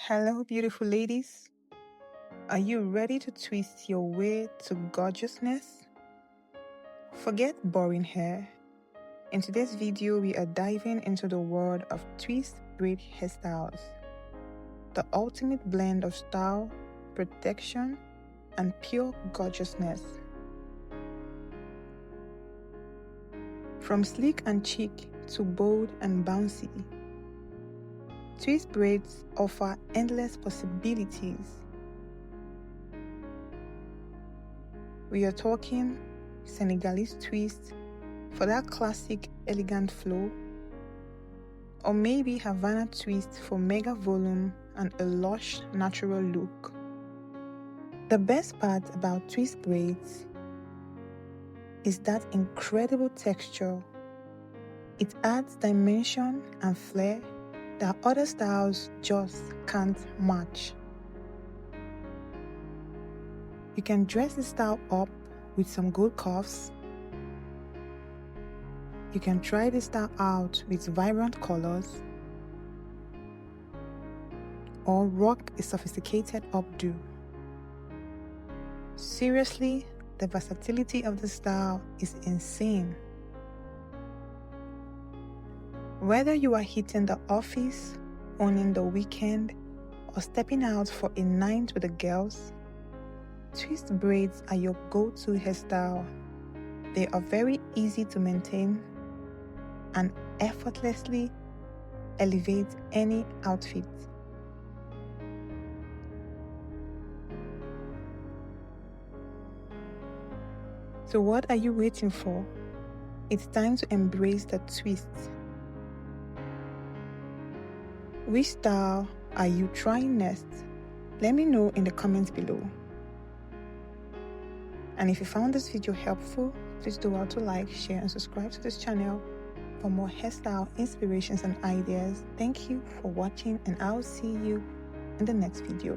Hello, beautiful ladies. Are you ready to twist your way to gorgeousness? Forget boring hair. In today's video, we are diving into the world of twist braid hairstyles, the ultimate blend of style, protection, and pure gorgeousness. From sleek and chic to bold and bouncy, twist braids offer endless possibilities. We are talking Senegalese twist for that classic elegant flow, or maybe Havana twist for mega volume and a lush natural look. The best part about twist braids is that incredible texture. It adds dimension and flair that other styles just can't match. You can dress the style up with some good cuffs. You can try the style out with vibrant colors, or rock a sophisticated updo. Seriously, the versatility of the style is insane. Whether you are hitting the office, owning the weekend, or stepping out for a night with the girls, twist braids are your go-to hairstyle. They are very easy to maintain and effortlessly elevate any outfit. So what are you waiting for? It's time to embrace the twist. Which style are you trying next? Let me know in the comments below. And if you found this video helpful, please do well to like, share, and subscribe to this channel for more hairstyle inspirations and ideas. Thank you for watching, and I'll see you in the next video.